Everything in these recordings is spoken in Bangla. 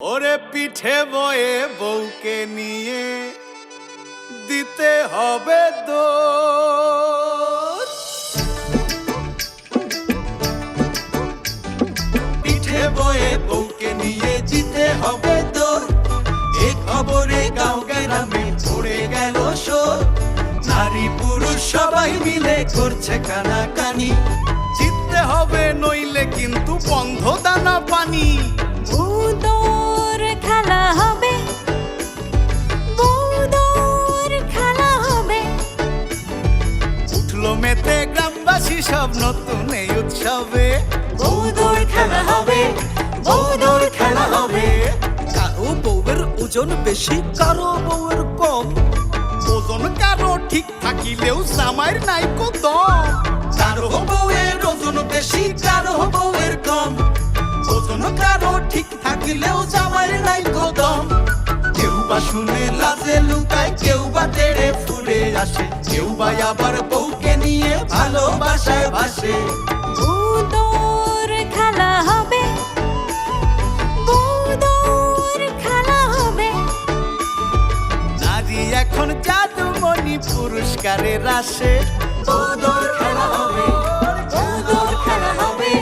ওরে পিঠে বয়ে বউকে নিয়ে দিতে হবে দোষ। পিঠে বয়ে বউকে নিয়ে দিতে হবে দোষ। এ খবরে গাঁও গ্রামে পড়ে গেল শোর। নারী পুরুষ সবাই মিলে করছে কানাকানি। জিততে হবে নইলে কিন্তু বন্ধ দানা পানি। বউদর খেলা হবে, বউদর খেলা হবে। উঠলো মেতে গ্রামবাসী সব নতুন এই উৎসবে। বউদর খেলা হবে, বউদর খেলা হবে। কারো বউয়ের ওজন বেশি, কারো বউয়ের কম। ওজন কারো ঠিক থাকিলেও জামাইয়ের নাই দম। কারো বউয়ের ওজন বেশি, কারো বউয়ের কম। ওজন কারো ঠিক থাকিলেও জামাইয়ের নাই দম। কেউ বা শুনে লাজে লুকায়, কেউ বা তেড়ে ফুলে আসে, কেউ বা আবার বউকে নিয়ে ভালোবাসায় ভাসে। বউদর খেলা হবে, বউদর খেলা হবে। নারী এখন জাদুমণি পুরস্কারের আসে। বউদর খেলা হবে, বউদর খেলা হবে,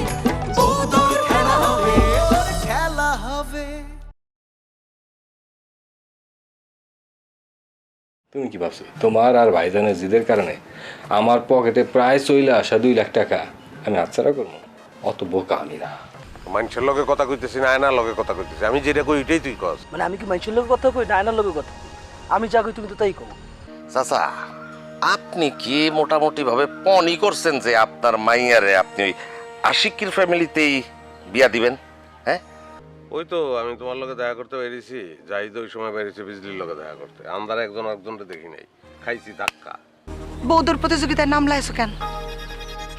বউদর খেলা হবে, খেলা হবে। তুমি কি ভাবছো তোমার আর ভাইজানের জিদের কারণে আমার পকেটে প্রায় চলে আসা 2 লাখ টাকা আমি হাতছাড়া করবো? অত বোকা আমি না। মানুষের লগে কথা কইতেছি না, আয়নার লগে কথা কইতেছি। আমি যেটা কই এটাই তুই কস। মানে আমি কি মানুষের লোকের কথা কই না আয়নার লোকের কথা? আমি যা কই তুমি তো তাই কও। চাচা, আপনি কি মোটামুটি ভাবে পণি করছেন যে আপনার মাইয়ারে আপনি ওই আশিকির ফ্যামিলিতেই বিয়া দিবেন? হ্যাঁ, ওই তো আমি তোমার লগে দেখা করতে বেরিয়েছি, যাই তো ওই সময় বেরিয়েছি বিজলির লগে দেখা করতে। আন্দার একজন একজনকে দেখি নাই, খাইছি ধাক্কা। বৌদ্ধর প্রতিযোগিতায় নাম লাইছো কেন?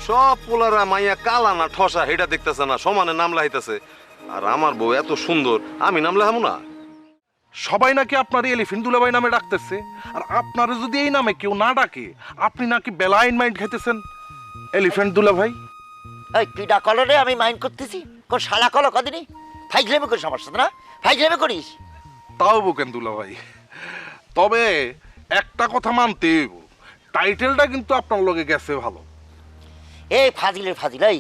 সব পোলারা মাইয়া কালা না ঠসা হেটা দেখতেছে না, সমানে নাম লাইতেছে। আর আমার বউ এত সুন্দর, আমি নাম লাহামু না? সবাই নাকি আপনার এলিফেন্ট দুলাভাই নামে ডাকতেছে। আর আপনার যদি এই নামে কেউ না ডাকে, আপনি নাকি বেলাইন মাইন্ড খেতেছেন। এলিফেন্ট দুলাভাই এই তুই ডাকলো রে, আমি মাইন্ড করতেছি। কোন শালা কলো কদিনই ফাইজলামি করিস আমার সাথে, না ফাইজলামি করিস। তাও বোকেন দুলাভাই, তবে একটা কথা মানতে হইব, টাইটেলটা কিন্তু আপনার লগে গেছে ভালো। এই ফাজিলের ফাজিল, এই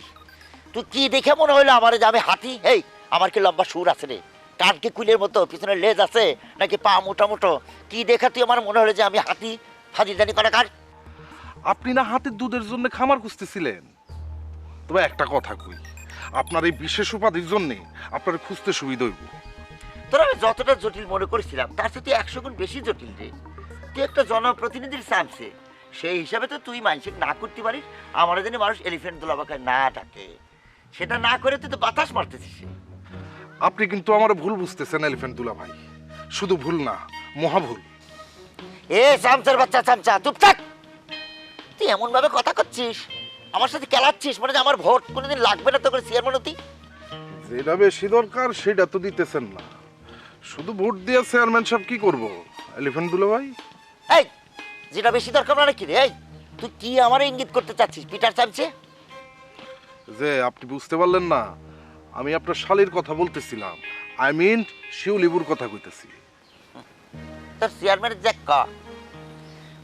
তুই কি দেখে মনে হইলো আমার যে আমি হাতি? এই আমার কি লম্বা সুর আছে রে? কান কি কুলের মতো, পিছনে লেজ আছে নাকি পা মোটা মোটো? কি দেখে তুই আমার মনে হলো যে আমি হাতি? ফাজিল জানি করে কার? আপনি না হাতের দুধের জন্য খামার খুঁজতেছিলেন? তবে একটা কথা কই, আপনার এই বিশেষ উপাধির জন্য আপনার খুঁজতে সুবিধা হইব। তোর আমি যতটা জটিল মনে করেছিলাম তার সাথে 100 গুণ বেশি জটিল রে। তুই একটা জনপ্রতিনিধির চান্সে, সেই হিসাবে তো তুই মানসিক না করতে পারিস আমার জন্য মানুষ এলিফেন্ট দুলাভাকে না ডাকে। সেটা না করে তুই তো বাতাস মারতেছিস। আপনি কিন্তু আমার ভুল বুঝতেছেন এলিফেন্ট দুলাভাই। শুধু ভুল না, মহা ভুল। এ চামচার বাচ্চা চামচা, চুপ থাক। তুই এমন ভাবে কথা করছিস, আমার সাথে খেলাচ্ছিস, মানে যে আমার ভোট কোনোদিন লাগবে না তো করে চেয়ারম্যান হতি। যেটা বেশি দরকার সেটা তো দিতেছেন না, শুধু ভোট দিয়ে চেয়ারম্যান সাহেব কি করব? এলিফেন্ট দুলাভাই, এই যেটা বেশি দরকার মানে কি রে? এই তুই কি আমার ইঙ্গিত করতে চাচ্ছিস পিটার চামচে? যে আপনি বুঝতে পারলেন না, আমি আপনার শালির কথা বলতেছিলাম। আই মিন শিউলিবুর কথা কইতেছি। তোর চেয়ারম্যানের যে ক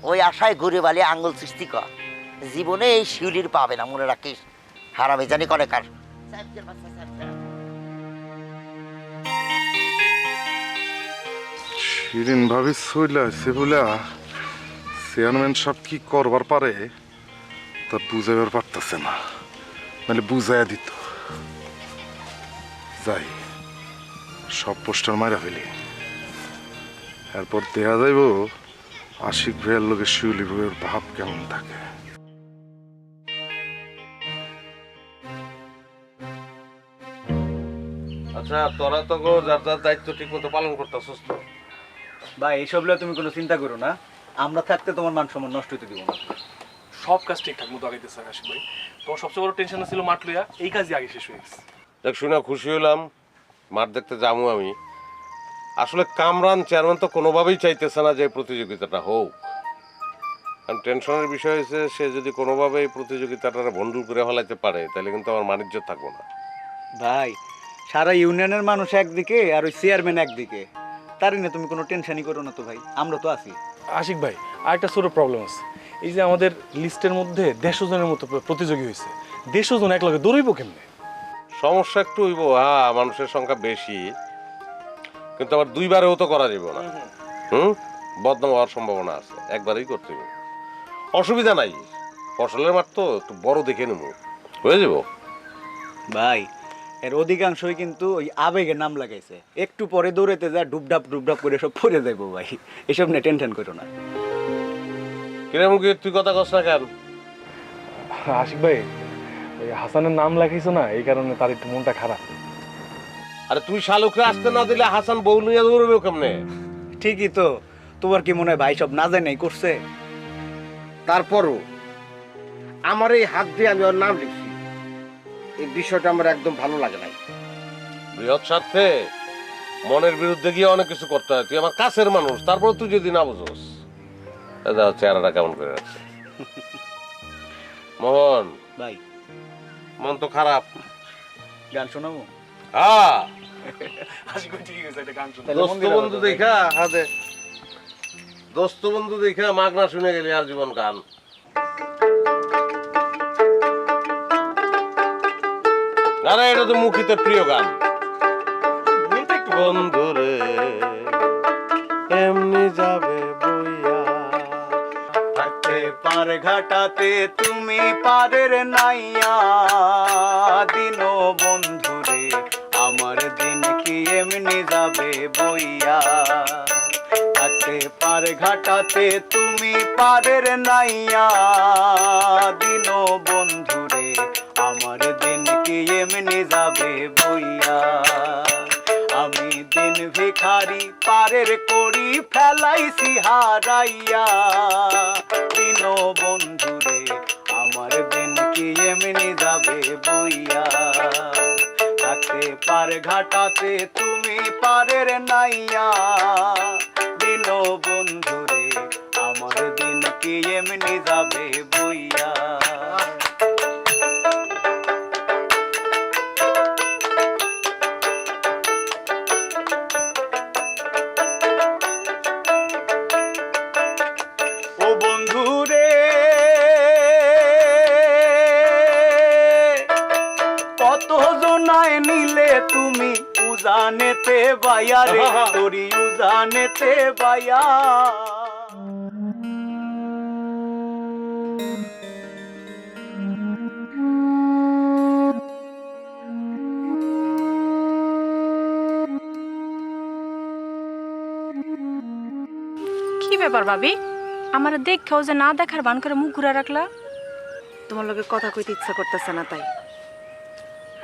ওই আশায় ঘুরে বালি আঙ্গুল সৃষ্টি কর, জীবনে এই শিউলির পাবে না, মনে রাখিস। হারামে জানি করে কার। শিরিন ভাবি সইলা সে বলে চেয়ারম্যান সাহেব কি করবার পারে তা বুঝাইবার পারতেছে না, মানে বুঝাইয়া দিত। যাই সব পোস্টার মারা ফেলি, এরপর দেখা যাইব আশিক ভাইয়ের লোকের শিউলি ভাইয়ের ভাব কেমন থাকে। আচ্ছা, তোরা তো যার যার দায়িত্ব ঠিক মতো পালন করতেছস তো? ভাই এইসব লয়ে তুমি কোনো চিন্তা করো না, আমরা থাকতে তোমার মান সম্মান নষ্ট হতে দিব না। সব কাজ ঠিকঠাক মতো আগাইতেছে আকাশ ভাই। তোমার সবচেয়ে বড় টেনশন ছিল মাঠ লইয়া, এই কাজই আগে শেষ হয়ে গেছে। দেখ, শুনে খুশি হলাম, মাঠ দেখতে যাবো আমি। আসলে কামরান চেয়ারম্যান তো কোনোভাবেই চাইতেছে না যে প্রতিযোগিতাটা হোক। কারণ টেনশনের বিষয় হচ্ছে, সে যদি কোনোভাবে এই প্রতিযোগিতাটা ভণ্ডুল করে ফেলাইতে পারে তাহলে কিন্তু আমার মানিজ্য থাকবো না। ভাই সারা ইউনিয়নের মানুষ একদিকে আর ওই চেয়ারম্যান একদিকে, তারই না তুমি কোনো টেনশনই করো না তো ভাই, আমরা তো আছি। আশিক ভাই আর একটা ছোট প্রবলেম আছে। এই যে আমাদের লিস্টের মধ্যে 150 জনের মতো প্রতিযোগী হয়েছে, 150 জন একলগে দৌড়ইব কেমনে? সমস্যা একটু হইব, হ্যাঁ মানুষের সংখ্যা বেশি, কিন্তু আবার দুইবারেও তো করা যাব না। বদনাম হওয়ার সম্ভাবনা আছে, একবারই করতে হবে। অসুবিধা নাই, ফসলের মাঠ তো একটু বড় দেখে নেব, হয়ে যাব। ভাই এর অধিকাংশই কিন্তু ওই আবেগে নাম লাগাইছে, একটু পরে দৌড়াইতে যা ডুবডাপ করে সব পড়ে যাবো ভাই, এসব নিয়ে টেনশন করো না। কিরে মুখে তুই কথা কস না কেন? আশিক ভাই ওই হাসানের নাম লেখাইছো না, এই কারণে তার একটু মনটা খারাপ। আরে তুই শালুকরে আসতে না দিলে হাসান বউ নিয়ে দৌড়বে কেমনে? ঠিকই তো, তোমার কি মনে হয় ভাই সব না জানাই করছে? তারপরও আমার এই হাত দিয়ে আমি ওর নাম লিখছি, এই বিষয়টা আমার একদম ভালো লাগে নাই। বৃহৎ স্বার্থে মনের বিরুদ্ধে গিয়ে অনেক কিছু করতে হয়। তুই আমার কাছের মানুষ, তারপর তুই যদি না বুঝোস। চেহারাটা কেমন করে আছে মোহন ভাই, মন তো খারাপ। গান শোনাবো? হ্যাঁ আশিক ভাই ঠিক আছে, একটা গান শোনা। দোস্ত বন্ধু দেখা হাতে, দোস্ত বন্ধু দেখা মাগনা শুনে গেলি আর জীবন গান। আরে এটা তো মুখিতের প্রিয় গান। বন্ধু রে এমনি যাবে বইয়া, থাকতে পার ঘাটাতে তুমি পারের নাইয়া, দিনো বন্ধু রে আমার দিন কি এমনি যাবে বইয়া। থাকতে পার ঘাটাতে তুমি পারের নাইয়া, দিনো বন্ধু রে আমার দিন কি এমনি যাবে বইয়া। আমি দিন ভিখারি পারের করি ফেলাইছি হারাইয়া, দিনো বন্ধু রে আমার দিন কি এমনি যাবে বইয়া। থাকতে পার ঘাটাতে তুমি পারের নাইয়া, দিনো বন্ধু রে আমার দিন কি এমনি যাবে বইয়া। ও বন্ধু রে কত জনায় নিলে তুমি উজানেতে বাইয়া রে, তোরি উজানেতে বাইয়া। কি ব্যাপার ভাবি, আমার দেখেও যে না দেখার বান করে মুখ ঘুরে রাখলা? তোমার লগে কথা কইতে ইচ্ছা করতেছে না তাই।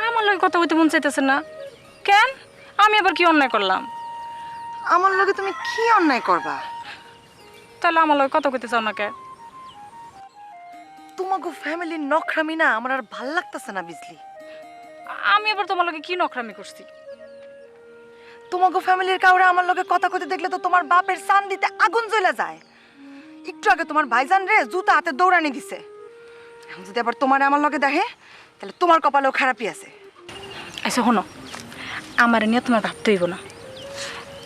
আমার লগে কথা বলতে মন চাইতেছে না কেন? আমি আবার কি অন্যায় করলাম? আমার লগে তুমি কি অন্যায় করবা? তাহলে আমার লগে কথা কইতে চাও না কেন? তোমাকে ফ্যামিলির নখরামি না আমার আর ভাল লাগতেছে না বুঝলি। আমি আবার তোমার লগে কি নখরামি করছি? তোমাকে ফ্যামিলির কাউরে আমার লগে কথা কইতে দেখলে তো তোমার বাপের সান দিতে আগুন জ্বলে যায়। একটু আগে তোমার ভাইজান রে জুতা হাতে দৌড়ানি দিছে, এখন যদি আবার তোমার আমার লগে দেখে তাহলে তোমার কপালেও খারাপই আছে। আচ্ছা শোনো, আমার নিয়ে তোমার ভাবতে হইব না।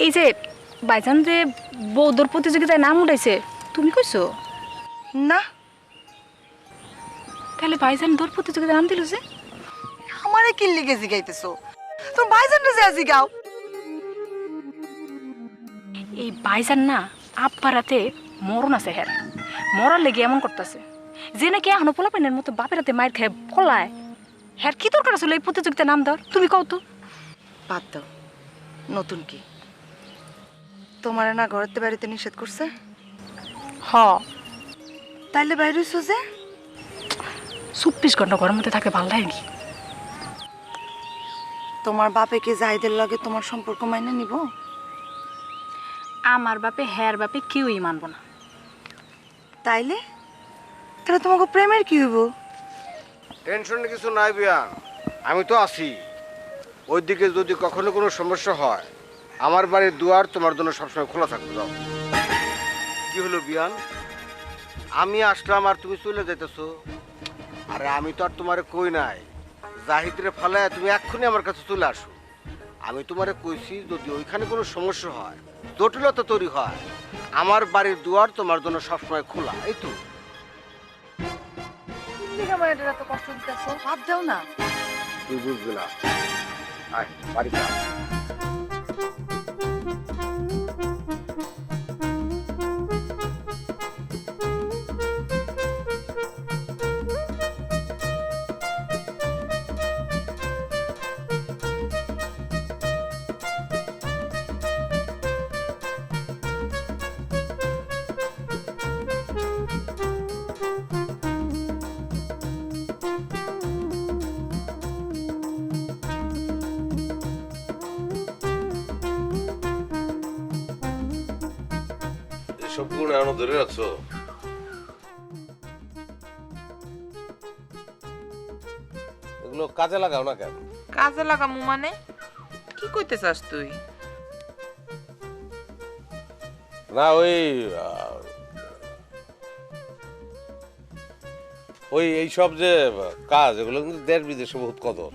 এই যে ভাইজান যে বৌদ্ধর প্রতিযোগিতায় নাম উঠাইছে, তুমি কইছো না? তাহলে ভাইজান দৌড় প্রতিযোগিতায় নাম দিল যে? আমারে কি লিগে জিগাইতেছো? তোমার ভাইজান রে যা জিগাও। এই ভাইজান না আব্বারাতে মরণ আছে, হ্যাঁ মরার লেগে এমন করতেছে যে নাকি এখনো পোলাপেনের মতো বাপের হাতে মায়ের খেয়ে ফলায়। হ্যাঁ কি দরকার আসলে এই প্রতিযোগিতায় নাম দেওয়ার? তুমি কও তো। বাদ দাও, নতুন কি তোমার না ঘরেতে বাড়িতে নিষেধ করছে? হ। তাইলে বাইরে হইছো যে? 24 ঘন্টা ঘরের মধ্যে থাকতে ভালো লাগে নাকি? তোমার বাপে কি জাহিদের লগে তোমার সম্পর্ক মাইনে নিব? আমার বাপে হ্যার বাপে কেউই মানব না। তাইলে তাহলে তোমাকে প্রেমের কি হইব? টেনশনের কিছু নাই বিয়ান, আমি তো আছি। ওইদিকে যদি কখনো কোনো সমস্যা হয় আমার বাড়ির দুয়ার তোমার জন্য সবসময় খোলা থাকবে। যাও। কি হলো বিয়ান, আমি আসলাম আর তুমি চলে যাইতেছো? আরে আমি তো আর তোমারে কই নাই জাহিদরে ফেলায় তুমি এক্ষুনি আমার কাছে চলে আসো। আমি তোমারে কইছি যদি ওইখানে কোনো সমস্যা হয়, জটিলতা তৈরি হয়, আমার বাড়ির দুয়ার তোমার জন্য সবসময় খোলা। এই তো তুমি আমার এটা এত কষ্ট দিতেছো, ভাত দাও না। তুই বুঝবি না। আয় বাড়িতে আয়। এসব গুণ এখনো ধরে রাখছো? এগুলো কাজে লাগাও না কেন? কাজে লাগামু মানে কি কইতে চাস তুই? না ওই ওই এইসব যে কাজ, এগুলো কিন্তু দেশ বিদেশে বহুত কদর।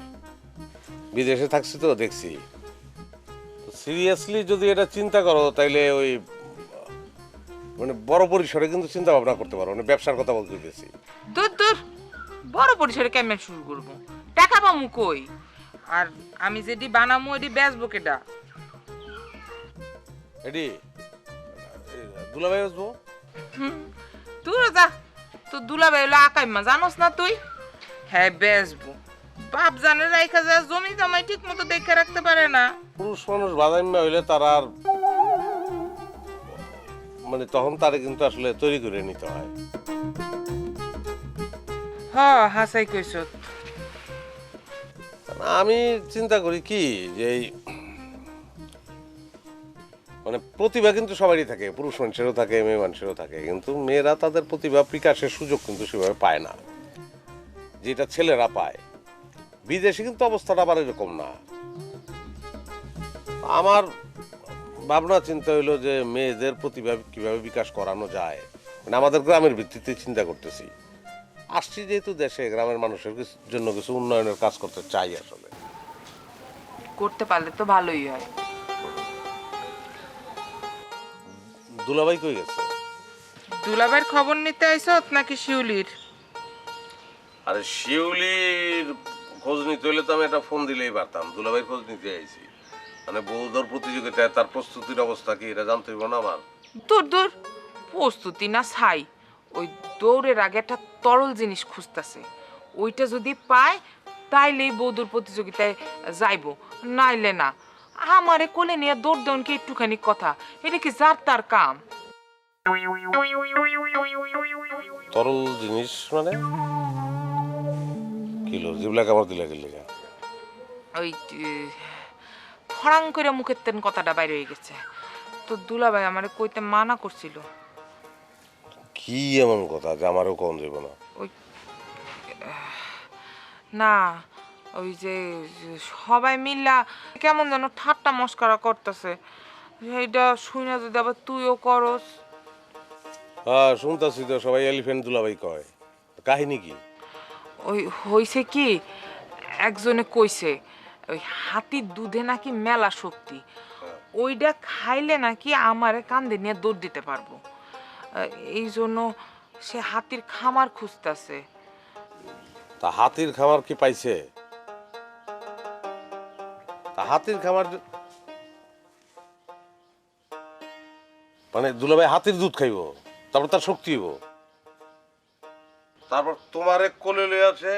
বিদেশে থাকছি তো দেখছি। সিরিয়াসলি যদি এটা চিন্তা করো তাইলে ওই মানে বড় পরিসরে কিন্তু চিন্তা ভাবনা করতে পারো, মানে ব্যবসার কথা বলতে দিতেছি। দূর দূর, বড় পরিসরে কেমন শুরু করবো? টাকা পামু কই? আর আমি যেটি বানামু এটি বেচবো কেডা? এডি দুলাভাই আসবো। তুই যা, তোর দুলাভাই হলো আকাইমা, জানোস না তুই? হ্যাঁ বেচবো। বাপ জানে রাইখা যায়, জমি জমাই ঠিক মতো দেখে রাখতে পারে না। পুরুষ মানুষ বাদাইম্মা হইলে তারা আর মানে তখন তারে কিন্তু আসলে তৈরি করে নিতে হয়। হ হাসাই কইছ। আমি চিন্তা করি কি যে এই মানে প্রতিভা কিন্তু সবারই থাকে, পুরুষ মানুষেরও থাকে, মেয়ে মানুষেরও থাকে, কিন্তু মেয়েরা তাদের প্রতিভা বিকাশের সুযোগ কিন্তু সেভাবে পায় না যেটা ছেলেরা পায়। বিদেশে কিন্তু অবস্থাটা আবার এরকম না। আমার ভাবনা চিন্তা হইলো যে মেয়েদের প্রতিভা কিভাবে বিকাশ করানো যায়, মানে আমাদের গ্রামের ভিত্তিতে চিন্তা করতেছি। আসছি যেহেতু দেশে, গ্রামের মানুষের জন্য কিছু উন্নয়নের কাজ করতে চাই আসলে। করতে পারলে তো ভালোই হয়। দুলাভাই কই গেছে? দুলাভাইয়ের খবর নিতে আইছত নাকি শিউলির? আরে শিউলির খোঁজ নিতে হলে তো আমি একটা ফোন দিলেই পারতাম। দুলাভাইয়ের খোঁজ নিতে আইছি, মানে বৌদ্ধর প্রতিযোগিতায় তার প্রস্তুতির অবস্থা কি এটা জানতে হইব না আমার? দূর দূর, প্রস্তুতি না ছাই, ওই দৌড়ের আগে একটা তরল জিনিস খুঁজতেছে। ওইটা যদি পায় তাইলেই বৌদ্ধর প্রতিযোগিতায় যাইব, নাইলে না। আমারে কোলে নিয়ে দৌড় দেন কি একটুখানি কথা, এটা কি যার তার কাম? তরল জিনিস মানে কিলো জিবলা কামড় দিলা গেলে ওই ফড়াং করে মুখের তেন কথাটা বাইরে হয়ে গেছে। তো দুলাভাই আমারে কইতে মানা করছিল। কি এমন কথা যে আমারও কম দেব না? ওই না, ওই যে সবাই মিল্লা কেমন যেন ঠাট্টা মস্করা করতেছে, এইটা শুনে যদি আবার তুইও করস। হ্যাঁ শুনতাছি তো, সবাই এলিফ্যান্ট দুলাভাই কয়। কাহিনী কি? ওই হইছে কি, একজনে কইছে ওই হাতির দুধে নাকি মেলা শক্তি, ওইটা খাইলে নাকি আমারে কান্দে নিয়ে দৌড় দিতে পারবো। এই জন্য সে হাতির খামার খুঁজতেছে। তা হাতির খামার কি পাইছে? তা হাতির খামার মানে দুলাভাই হাতির দুধ খাইব, তারপর তার শক্তি হইব, তারপর তোমার এক কোলে লয়ে আছে।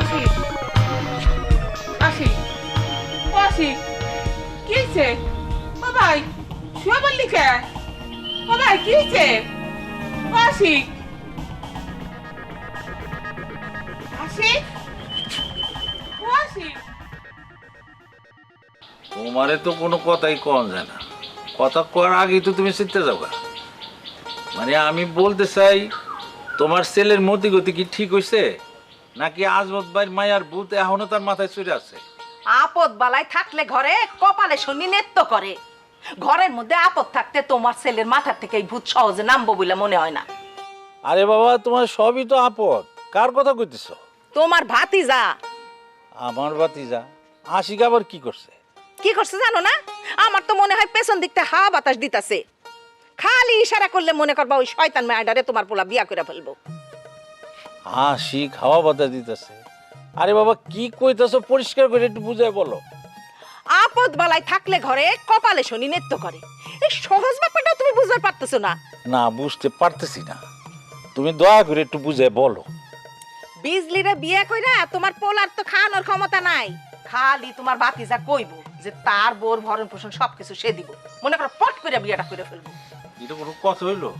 আসি আসি ও আসি, কি হয়েছে? ও ভাই শুয়ে বললি কে? ও ভাই কি হয়েছে? ও আসি আসি ও আসি। তোমারে তো কোনো কথাই কম যায় না, কথা করার আগেই তো তুমি শিখতে যাবা। মানে আমি বলতে চাই, তোমার ছেলের মতি গতি কি ঠিক হয়েছে, নাকি আজমত ভাইয়ের মায়ার ভূত এখনো তার মাথায় চড়ে আছে? আপদ বালাই থাকলে ঘরে কপালে শনি নৃত্য করে, ঘরের মধ্যে আপদ থাকতে তোমার ছেলের মাথার থেকে এই ভূত সহজে নামবো বলে মনে হয় না। আরে বাবা, তোমার সবই তো আপদ। কার কথা কইতেছ? তোমার ভাতিজা। আমার ভাতিজা আশিক আবার কি করছে? কি করছে জানো না? আমার তো মনে হয় পেছন দিকতে হাওয়া বাতাস দিতাছে। খালি ইশারা করলে মনে করবা ওই শয়তান মেয়েটারে তোমার পোলা বিয়া করে ফেলবো। আশিক হাওয়া বাতাস দিতেছে? আরে বাবা, কি কইতেছ পরিষ্কার করে একটু বুঝায় বলো। আপদ বালায় থাকলে ঘরে কপালে শনি নৃত্য করে। এই সহজ ব্যাপারটা তুমি বুঝতে পারতেছো না? না, বুঝতে পারতেছি না, তুমি দয়া করে একটু বুঝায় বলো। বিজলিরে বিয়ে কইরা তোমার পোলার তো খাওয়ানোর ক্ষমতা নাই। খালি তোমার ভাতিজা কইবো যে তার বোর ভরণ পোষণ সবকিছু সে দিব, মনে করো পট করে বিয়েটা করে ফেলবো। এটা কোনো কথা হইলো?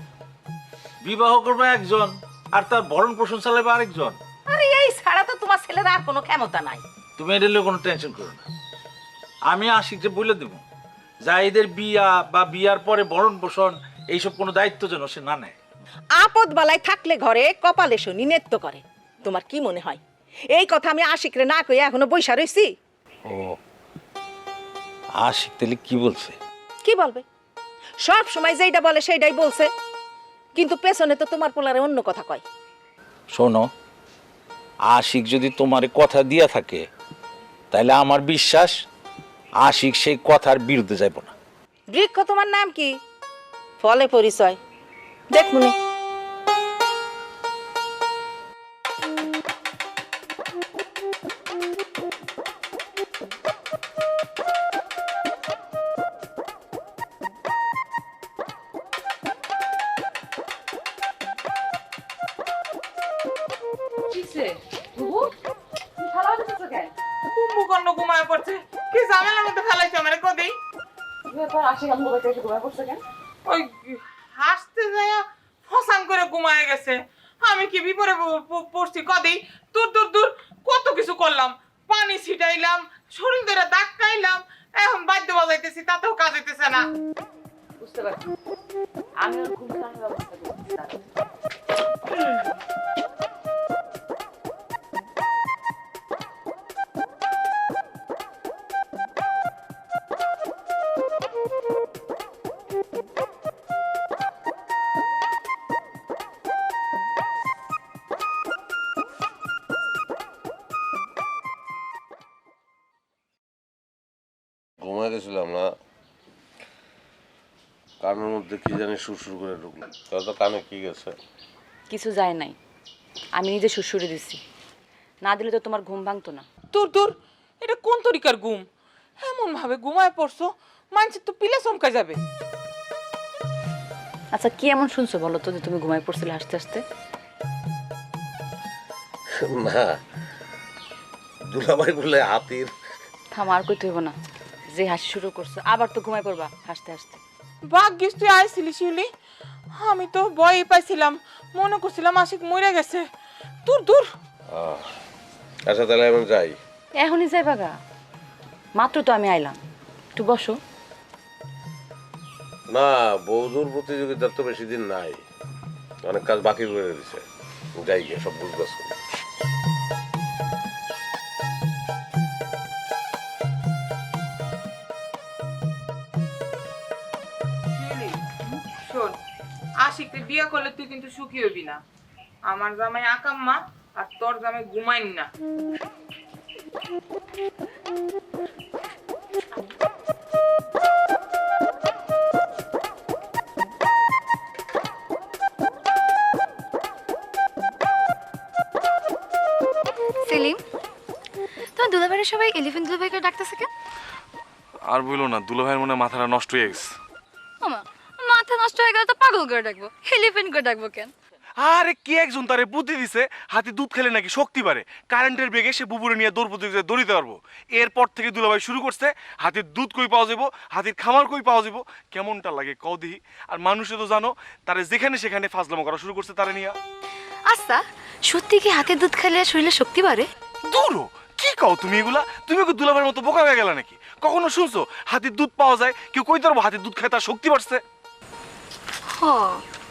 বিবাহ করবে একজন আর তার ভরণ পোষণ চালাবে আরেকজন। আরে এই ছাড়া তো তোমার ছেলের আর কোনো ক্ষমতা নাই। তুমি এটা নিয়ে কোনো টেনশন করো না, আমি আশিককে বলে দেবো যা এদের বিয়া বা বিয়ার পরে ভরণ পোষণ এইসব কোনো দায়িত্ব যেন সে না নেয়। আপদ বালায় থাকলে ঘরে কপালে শনি নৃত্য করে। তোমার কি মনে হয় এই কথা আমি আশিকরে না কই এখনো বইসা রইছি? ও, আশিক তাহলে কি বলছে? কি বলবে? সব সময় যেইটা বলে সেইটাই বলছে, কিন্তু পেছনে তো তোমার পোলারে অন্য কথা কয়। শোনো, আশিক যদি তোমারে কথা দিয়া থাকে তাহলে আমার বিশ্বাস আশিক সেই কথার বিরুদ্ধে যাইব না। বৃক্ষ তোমার নাম কি? ফলে পরিচয় দেখ মনে। কুম্ভকর্ণ ঘুমায় পড়ছে। কি ঝামেলার মধ্যে ফেলাইছে মানে কদি? ওই হাসতে যায় ফসাং করে ঘুমায় গেছে। আমি কি বিপরে পড়ছি কদি? দূর দূর দূর কত কিছু করলাম, পানি ছিটাইলাম, শরীর ধরে ধাক্কাইলাম, এখন বাদ্য বাজাইতেছি তাতেও কাজ হইতেছে না। বুঝতে পারছি আমি ওর ঘুম ভাঙার ব্যবস্থা করতেছি। ঘুমাই গেছিলাম না, কানের মধ্যে কি জানি সুরসুর করে ঢুকলো। তো কানে কি গেছে? কিছু যায় নাই, আমি নিজে সুরসুরে দিছি, না দিলে তো তোমার ঘুম ভাঙতো না। দূর দূর, এটা কোন তরিকার ঘুম? এমন ভাবে ঘুমায় পড়ছো মানুষের তো পিলে চমকা যাবে। আচ্ছা, কি এমন শুনছো বলো তো যে তুমি ঘুমায় পড়ছিলে হাসতে হাসতে? না, দুলাভাই বলে হাতির। থাম, আর কইতে হইব না, যে হাসি শুরু করছো আবার তো ঘুমায় পড়বা হাসতে হাসতে। ভাগ্যিস তুই আইছিলি শিউলি, আমি তো ভয় পাইছিলাম, মনে করছিলাম আশিক মরে গেছে। দূর দূর। আচ্ছা তাহলে আমি যাই। এখনই যাই বাগা? মাত্র তো আমি আইলাম, একটু বসো। না, বৌদুর প্রতিযোগিতার তো বেশি দিন নাই, অনেক কাজ বাকি রয়ে দিছে। যাই গিয়ে সব বুঝবাস করি। শোন, আশিককে বিয়ে করলে তুই কিন্তু সুখী হবি না। আমার জামাই আকাম্মা আর তোর জামাই ঘুমাইন না। সেলিম, তোমার দুলাভাইয়ের সবাই এলিফ্যান্ট দুলাভাইকে ডাকতেছে কেন? আর বললো না, দুলাভাইয়ের মনে মাথাটা নষ্ট হয়ে গেছে। ওমা, মাথা নষ্ট হয়ে গেলে তো পাগল করে ডাকবো, এলিফ্যান্ট করে ডাকবো কেন? আরে কে একজন তারে বুদ্ধি দিছে হাতি দুধ খেলে নাকি শক্তি বাড়ে, কারেন্টের বেগে সে বুবুরে নিয়ে দৌড় প্রতিযোগিতায় দৌড়িতে পারবো। এরপর থেকে দুলাভাই শুরু করছে হাতির দুধ কই পাওয়া যাবো, হাতির খামার কই পাওয়া যাবো। কেমনটা লাগে কও দিহি? আর মানুষে তো জানো তারে যেখানে সেখানে ফাজলামো করা শুরু করছে তারে নিয়ে। আচ্ছা, সত্যি কি হাতের দুধ খেলে শরীরে শক্তি বাড়ে? দূরও কি কও তুমি এগুলা? তুমি কি দুলাভাইয়ের মতো বোকা হয়ে গেলা নাকি? কখনো শুনছো হাতির দুধ পাওয়া যায়? কেউ কইতে পারবো হাতির দুধ খায় তার শক্তি বাড়ছে? হ,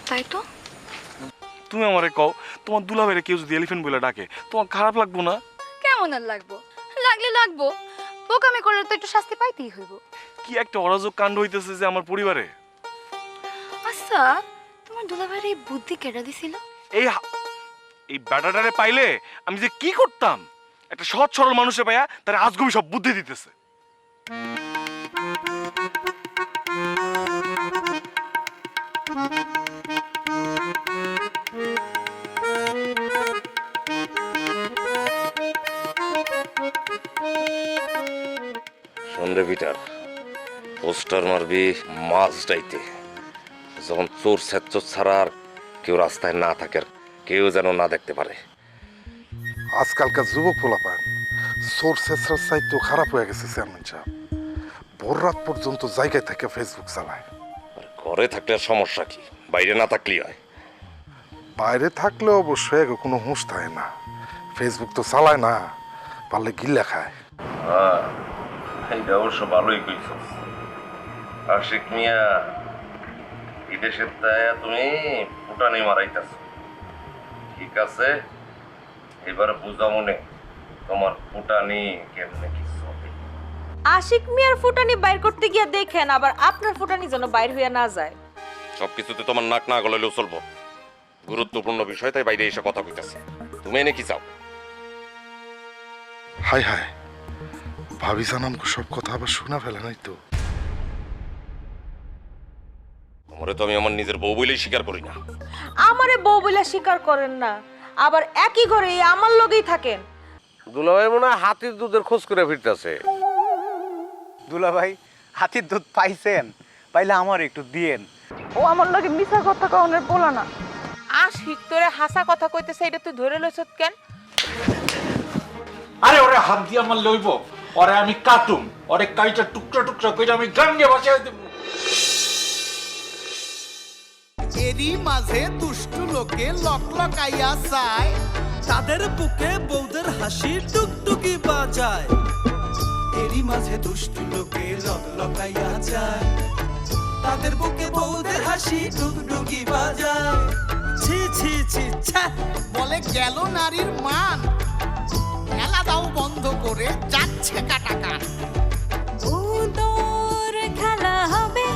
তাই তো। তুমি আমারে কও, তোমার দুলাভাইরে কেউ যদি এলিফ্যান্ট বলে ডাকে তোমার খারাপ লাগবো না? কেমন আর লাগবো? লাগলে লাগবো, বোকামি করলে তো একটু শাস্তি পাইতেই হইব। কি একটা অরাজক কাণ্ড হইতেছে যে আমার পরিবারে। আচ্ছা তোমার দুলাভাইয়ের এই বুদ্ধি কেডা দিছিল? এই ব্যাটাটারে পাইলে আমি যে কি করতাম, একটা সৎ সরল মানুষে পাইয়া তার আজগবি সব বুদ্ধি দিতেছে। সন্ধ্যে পিটার পোস্টার মারবি মাছ ডাইতে, যখন চোর স্বেচ্ছর ছাড়া আর কেউ রাস্তায় না থাকে, কেউ যেন না দেখতে পারে। আজকালকার যুবক পোলাপান সোর শেষরার সাইতো খারাপ হয়ে গেছে চেয়ারম্যান সাহেব। ভোর রাত পর্যন্ত জায়গায় থেকে ফেসবুক চালায়। ঘরে থাকলে আর সমস্যা কি, বাইরে না থাকলেই হয়। বাইরে থাকলে অবশ্যই কোনো হুঁশ থাকে না, ফেসবুক তো চালায় না, পারলে গিল্লা খায়। হ্যাঁ, এইটা অবশ্য ভালোই কইছ আশিক মিয়া, বিদেশের দায় তুমি ফুটানি মারাইতেছ। ঠিক আছে, এবার বুঝা মনে তোমার ফুটানি কেমনে কি চলে। আশিক মিয়ার ফুটানি বাইর করতে গিয়া দেখেন আবার আপনার ফুটানি যেন বাইর হইয়া না যায়। সবকিছুতে তোমার নাক না গলাইলেও চলবো, গুরুত্বপূর্ণ বিষয় তাই বাইরে এসে কথা কইতাছে। তুমি এনে কি চাও? হায় হায়, ভাবি জানামকে সব কথা আবার শোনা ফেলে নাই তো? তোমারে তো আমি আমার নিজের বউ বলেই স্বীকার করি না। আমারে বউ বলে স্বীকার করেন না, আবার একই ঘরে আমার লগেই থাকেন। দুলাভাই মনে হয় হাতির দুধের খোঁজ করে ফিরতেছে। দুলাভাই হাতির দুধ পাইছেন? পাইলে আমার একটু দিয়েন। ও আমার লগে মিছা কথা কওনের বলা না। আশিক তোরে হাসা কথা কইতেছে, এটা তুই ধরে লইছত কেন? আরে ওরে হাত দিয়ে আমার লইব, ওরে আমি কাটুম, ওরে কাইটা টুকরা টুকরা কইরা আমি গাঙ্গে বসাই দেব। এরই মাঝে দুষ্টু লোকে লকলকাইয়া চায়, তাদের বুকে বউদের হাসি টুকটুকি বাজায়। এরই মাঝে দুষ্টু লোকে লকলকাইয়া যায়, তাদের বুকে বউদের হাসি টুকটুকি বাজায়। ছি ছি ছি ছ্যা, বলে গেল নারীর মান, খেলা দাও বন্ধ করে যাচ্ছে কাটা কান। বউদর খেলা হবে,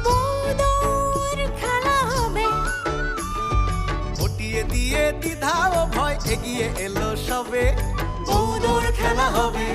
বউদর খেলা হবে। হটিয়ে দিয়ে দ্বিধা ও ভয় এগিয়ে এলো সবে, বউদর খেলা হবে।